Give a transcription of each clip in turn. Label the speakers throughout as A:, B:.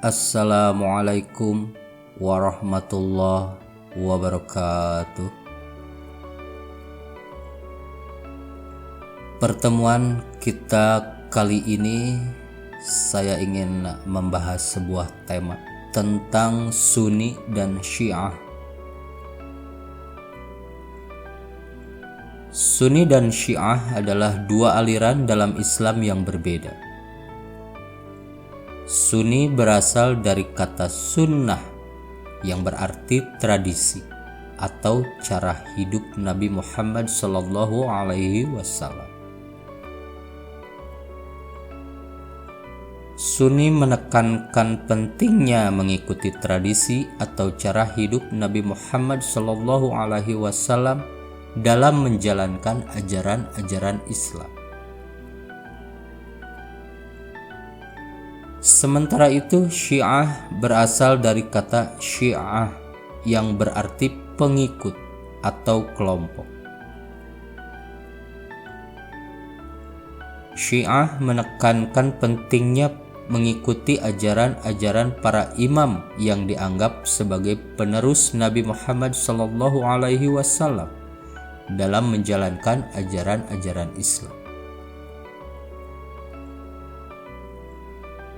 A: Assalamualaikum warahmatullahi wabarakatuh. Pertemuan kita kali ini saya ingin membahas sebuah tema tentang Sunni dan Syiah. Sunni dan Syiah adalah dua aliran dalam Islam yang berbeda. Sunni berasal dari kata sunnah yang berarti tradisi atau cara hidup Nabi Muhammad SAW. Sunni menekankan pentingnya mengikuti tradisi atau cara hidup Nabi Muhammad SAW dalam menjalankan ajaran-ajaran Islam. Sementara itu, Syiah berasal dari kata syiah yang berarti pengikut atau kelompok. Syiah menekankan pentingnya mengikuti ajaran-ajaran para imam yang dianggap sebagai penerus Nabi Muhammad SAW dalam menjalankan ajaran-ajaran Islam.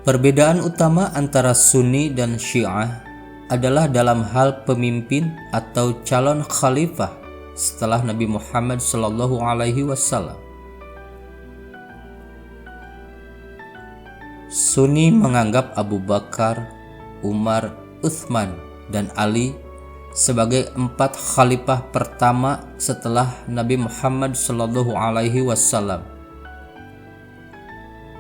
A: Perbedaan utama antara Sunni dan Syiah adalah dalam hal pemimpin atau calon khalifah setelah Nabi Muhammad SAW. Sunni menganggap Abu Bakar, Umar, Utsman, dan Ali sebagai 4 khalifah pertama setelah Nabi Muhammad SAW.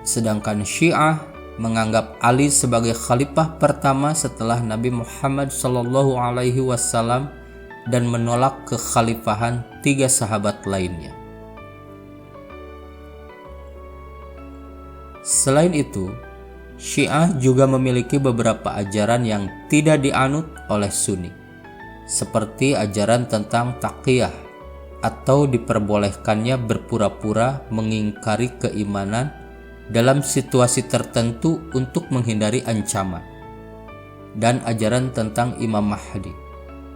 A: Sedangkan Syiah menganggap Ali sebagai khalifah pertama setelah Nabi Muhammad SAW dan menolak kekhalifahan 3 sahabat lainnya. Selain itu, Syiah juga memiliki beberapa ajaran yang tidak dianut oleh Sunni, seperti ajaran tentang taqiyah atau diperbolehkannya berpura-pura mengingkari keimanan dalam situasi tertentu untuk menghindari ancaman, dan ajaran tentang Imam Mahdi,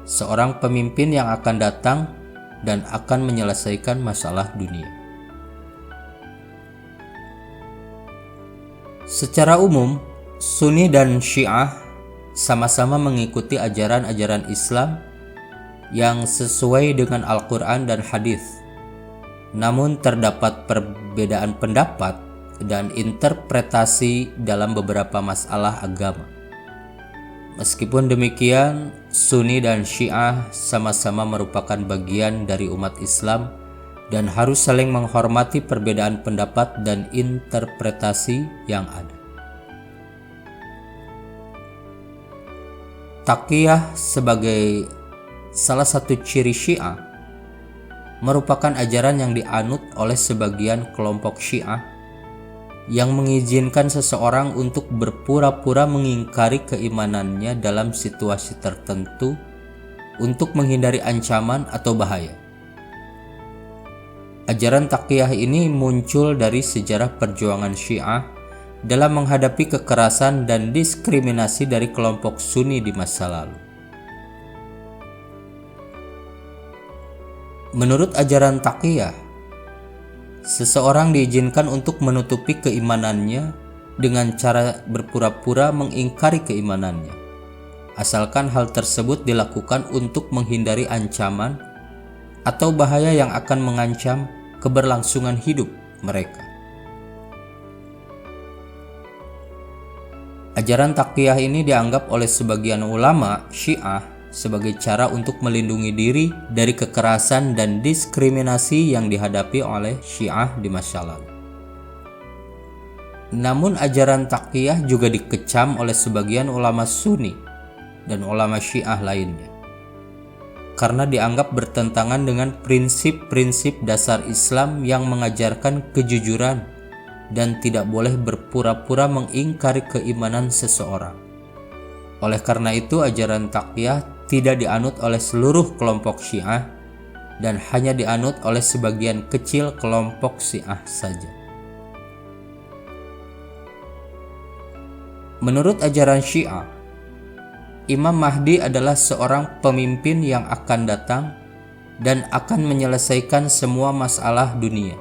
A: seorang pemimpin yang akan datang dan akan menyelesaikan masalah dunia. Secara umum, Sunni dan Syiah sama-sama mengikuti ajaran-ajaran Islam yang sesuai dengan Al-Quran dan Hadis. Namun terdapat perbedaan pendapat dan interpretasi dalam beberapa masalah agama. Meskipun demikian, Sunni dan Syiah sama-sama merupakan bagian dari umat Islam dan harus saling menghormati perbedaan pendapat dan interpretasi yang ada. Taqiyah sebagai salah satu ciri Syiah merupakan ajaran yang dianut oleh sebagian kelompok Syiah yang mengizinkan seseorang untuk berpura-pura mengingkari keimanannya dalam situasi tertentu untuk menghindari ancaman atau bahaya. Ajaran taqiyah ini muncul dari sejarah perjuangan Syiah dalam menghadapi kekerasan dan diskriminasi dari kelompok Sunni di masa lalu. Menurut ajaran taqiyah, seseorang diizinkan untuk menutupi keimanannya dengan cara berpura-pura mengingkari keimanannya, asalkan hal tersebut dilakukan untuk menghindari ancaman atau bahaya yang akan mengancam keberlangsungan hidup mereka. Ajaran taqiyah ini dianggap oleh sebagian ulama Syiah sebagai cara untuk melindungi diri dari kekerasan dan diskriminasi yang dihadapi oleh Syiah di masa lalu. Namun ajaran taqiyah juga dikecam oleh sebagian ulama Sunni dan ulama Syiah lainnya, karena dianggap bertentangan dengan prinsip-prinsip dasar Islam yang mengajarkan kejujuran dan tidak boleh berpura-pura mengingkari keimanan seseorang. Oleh karena itu, ajaran taqiyah tidak dianut oleh seluruh kelompok Syiah dan hanya dianut oleh sebagian kecil kelompok Syiah saja. Menurut ajaran Syiah, Imam Mahdi adalah seorang pemimpin yang akan datang dan akan menyelesaikan semua masalah dunia.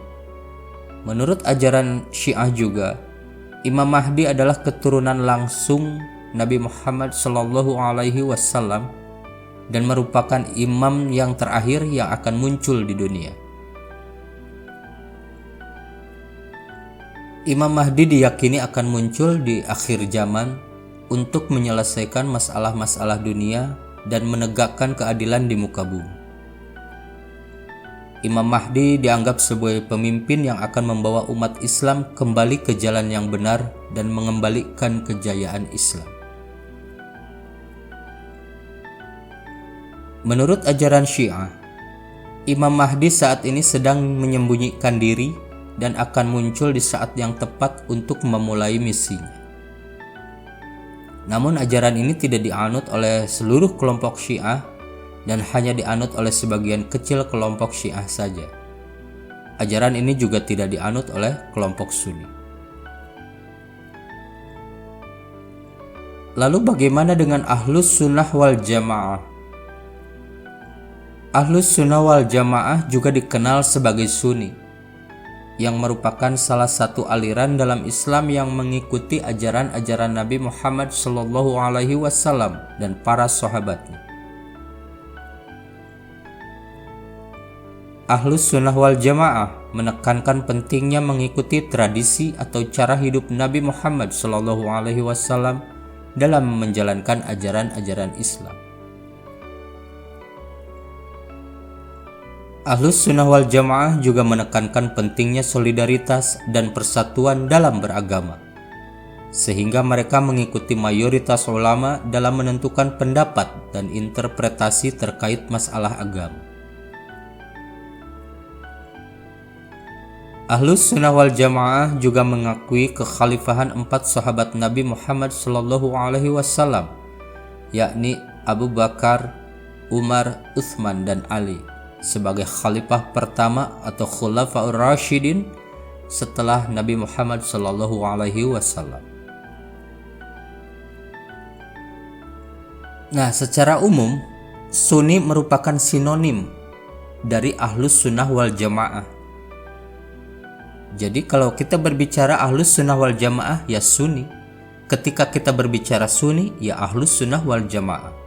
A: Menurut ajaran Syiah juga, Imam Mahdi adalah keturunan langsung Nabi Muhammad SAW dan merupakan imam yang terakhir yang akan muncul di dunia. Imam Mahdi diyakini akan muncul di akhir zaman untuk menyelesaikan masalah-masalah dunia dan menegakkan keadilan di muka bumi. Imam Mahdi dianggap sebagai pemimpin yang akan membawa umat Islam kembali ke jalan yang benar dan mengembalikan kejayaan Islam. Menurut ajaran Syiah, Imam Mahdi saat ini sedang menyembunyikan diri dan akan muncul di saat yang tepat untuk memulai misinya. Namun ajaran ini tidak dianut oleh seluruh kelompok Syiah dan hanya dianut oleh sebagian kecil kelompok Syiah saja. Ajaran ini juga tidak dianut oleh kelompok Sunni. Lalu bagaimana dengan Ahlus Sunnah wal Jamaah? Ahlus Sunnah wal Jamaah juga dikenal sebagai Sunni, yang merupakan salah satu aliran dalam Islam yang mengikuti ajaran-ajaran Nabi Muhammad SAW dan para sahabatnya. Ahlus Sunnah wal Jamaah menekankan pentingnya mengikuti tradisi atau cara hidup Nabi Muhammad SAW dalam menjalankan ajaran-ajaran Islam. Ahlus Sunnah wal Jamaah juga menekankan pentingnya solidaritas dan persatuan dalam beragama, sehingga mereka mengikuti mayoritas ulama dalam menentukan pendapat dan interpretasi terkait masalah agama. Ahlus Sunnah wal Jamaah juga mengakui kekhalifahan 4 sahabat Nabi Muhammad SAW, yakni Abu Bakar, Umar, Utsman, dan Ali sebagai khalifah pertama atau Khulafaur Rasyidin setelah Nabi Muhammad SAW. Nah, secara umum, Sunni merupakan sinonim dari Ahlus Sunnah wal Jamaah. Jadi kalau kita berbicara Ahlus Sunnah wal Jamaah, ya Sunni. Ketika kita berbicara Sunni, ya Ahlus Sunnah wal Jamaah.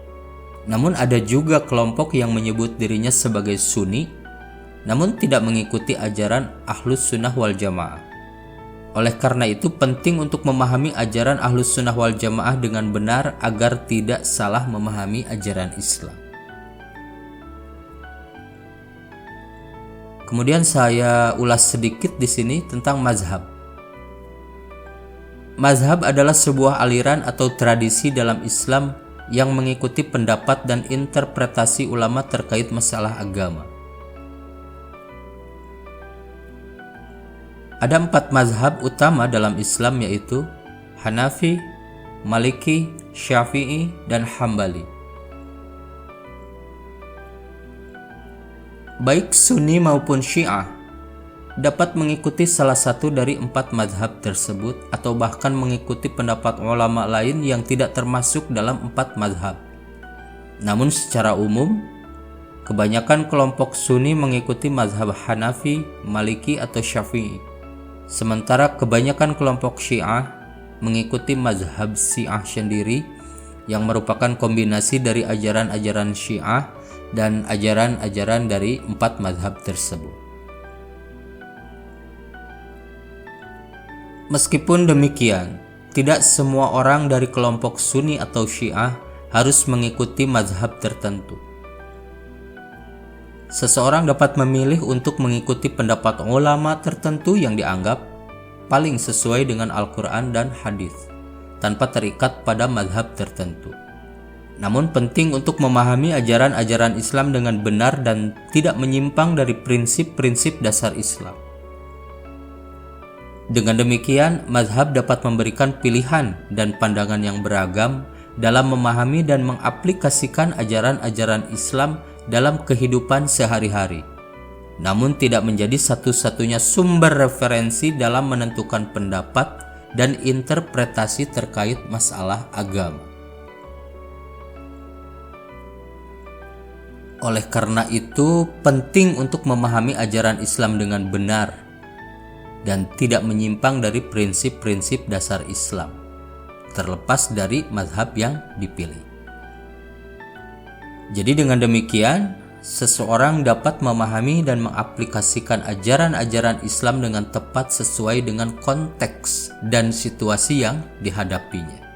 A: Namun ada juga kelompok yang menyebut dirinya sebagai Sunni, namun tidak mengikuti ajaran Ahlus Sunnah wal Jamaah. Oleh karena itu penting untuk memahami ajaran Ahlus Sunnah wal Jamaah dengan benar agar tidak salah memahami ajaran Islam. Kemudian saya ulas sedikit di sini tentang mazhab. Mazhab adalah sebuah aliran atau tradisi dalam Islam yang mengikuti pendapat dan interpretasi ulama terkait masalah agama. Ada 4 mazhab utama dalam Islam, yaitu Hanafi, Maliki, Syafi'i, dan Hambali. Baik Sunni maupun Syiah dapat mengikuti salah satu dari 4 mazhab tersebut atau bahkan mengikuti pendapat ulama lain yang tidak termasuk dalam 4 mazhab. Namun secara umum, kebanyakan kelompok Sunni mengikuti mazhab Hanafi, Maliki, atau Syafi'i. Sementara kebanyakan kelompok Syiah mengikuti mazhab Syiah sendiri yang merupakan kombinasi dari ajaran-ajaran Syiah dan ajaran-ajaran dari 4 mazhab tersebut. Meskipun demikian, tidak semua orang dari kelompok Sunni atau Syiah harus mengikuti mazhab tertentu. Seseorang dapat memilih untuk mengikuti pendapat ulama tertentu yang dianggap paling sesuai dengan Al-Quran dan hadis, tanpa terikat pada mazhab tertentu. Namun penting untuk memahami ajaran-ajaran Islam dengan benar dan tidak menyimpang dari prinsip-prinsip dasar Islam. Dengan demikian, mazhab dapat memberikan pilihan dan pandangan yang beragam dalam memahami dan mengaplikasikan ajaran-ajaran Islam dalam kehidupan sehari-hari, namun tidak menjadi satu-satunya sumber referensi dalam menentukan pendapat dan interpretasi terkait masalah agama. Oleh karena itu, penting untuk memahami ajaran Islam dengan benar dan tidak menyimpang dari prinsip-prinsip dasar Islam, terlepas dari mazhab yang dipilih. Jadi dengan demikian, seseorang dapat memahami dan mengaplikasikan ajaran-ajaran Islam dengan tepat sesuai dengan konteks dan situasi yang dihadapinya.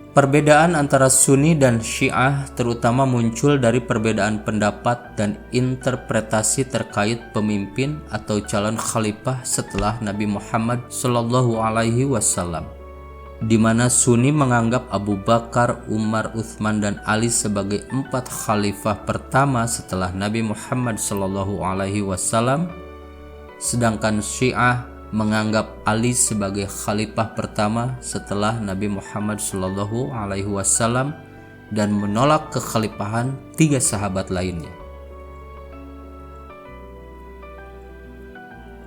A: Perbedaan antara Sunni dan Syiah terutama muncul dari perbedaan pendapat dan interpretasi terkait pemimpin atau calon khalifah setelah Nabi Muhammad SAW, di mana Sunni menganggap Abu Bakar, Umar, Utsman, dan Ali sebagai 4 khalifah pertama setelah Nabi Muhammad SAW, sedangkan Syiah menganggap Ali sebagai khalifah pertama setelah Nabi Muhammad SAW dan menolak kekhalifahan 3 sahabat lainnya.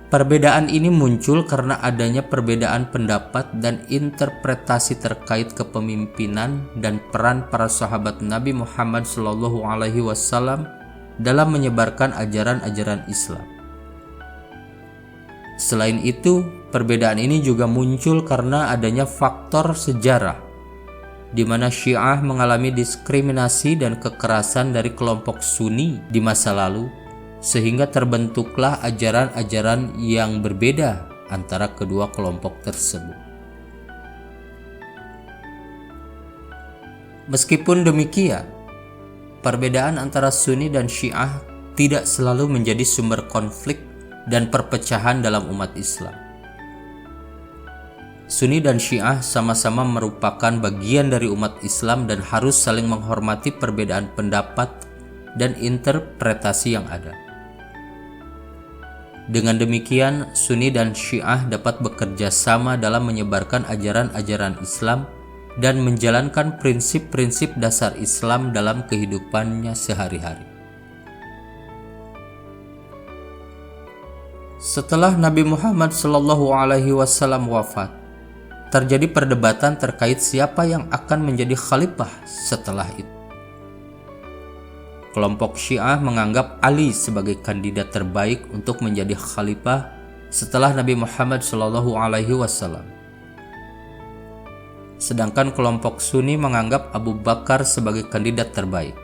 A: Perbedaan ini muncul karena adanya perbedaan pendapat dan interpretasi terkait kepemimpinan dan peran para sahabat Nabi Muhammad SAW dalam menyebarkan ajaran-ajaran Islam. Selain itu, perbedaan ini juga muncul karena adanya faktor sejarah, di mana Syiah mengalami diskriminasi dan kekerasan dari kelompok Sunni di masa lalu, sehingga terbentuklah ajaran-ajaran yang berbeda antara kedua kelompok tersebut. Meskipun demikian, perbedaan antara Sunni dan Syiah tidak selalu menjadi sumber konflik dan perpecahan dalam umat Islam. Sunni dan Syiah sama-sama merupakan bagian dari umat Islam dan harus saling menghormati perbedaan pendapat dan interpretasi yang ada. Dengan demikian, Sunni dan Syiah dapat bekerja sama dalam menyebarkan ajaran-ajaran Islam dan menjalankan prinsip-prinsip dasar Islam dalam kehidupannya sehari-hari. Setelah Nabi Muhammad SAW wafat, terjadi perdebatan terkait siapa yang akan menjadi khalifah setelah itu. Kelompok Syiah menganggap Ali sebagai kandidat terbaik untuk menjadi khalifah setelah Nabi Muhammad SAW. Sedangkan kelompok Sunni menganggap Abu Bakar sebagai kandidat terbaik.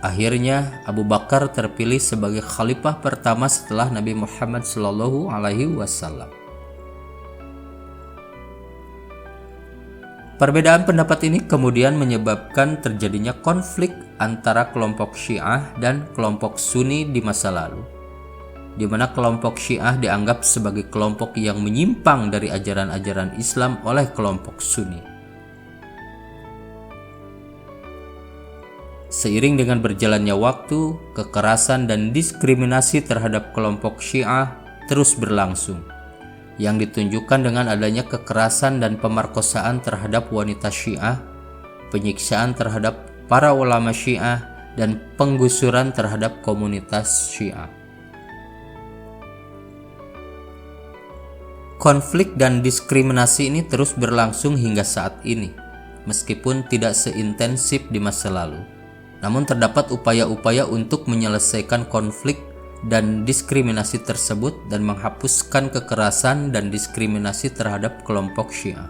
A: Akhirnya Abu Bakar terpilih sebagai khalifah pertama setelah Nabi Muhammad SAW. Perbedaan pendapat ini kemudian menyebabkan terjadinya konflik antara kelompok Syiah dan kelompok Sunni di masa lalu, di mana kelompok Syiah dianggap sebagai kelompok yang menyimpang dari ajaran-ajaran Islam oleh kelompok Sunni. Seiring dengan berjalannya waktu, kekerasan dan diskriminasi terhadap kelompok Syiah terus berlangsung, yang ditunjukkan dengan adanya kekerasan dan pemerkosaan terhadap wanita Syiah, penyiksaan terhadap para ulama Syiah, dan penggusuran terhadap komunitas Syiah. Konflik dan diskriminasi ini terus berlangsung hingga saat ini, meskipun tidak seintensif di masa lalu. Namun terdapat upaya-upaya untuk menyelesaikan konflik dan diskriminasi tersebut dan menghapuskan kekerasan dan diskriminasi terhadap kelompok Syiah.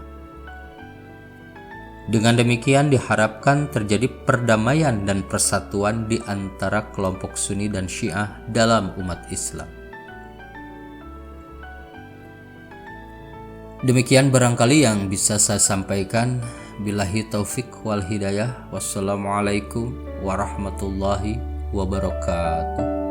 A: Dengan demikian diharapkan terjadi perdamaian dan persatuan di antara kelompok Sunni dan Syiah dalam umat Islam. Demikian barangkali yang bisa saya sampaikan. Billahi taufik wal hidayah. Wassalamualaikum warahmatullahi wabarakatuh.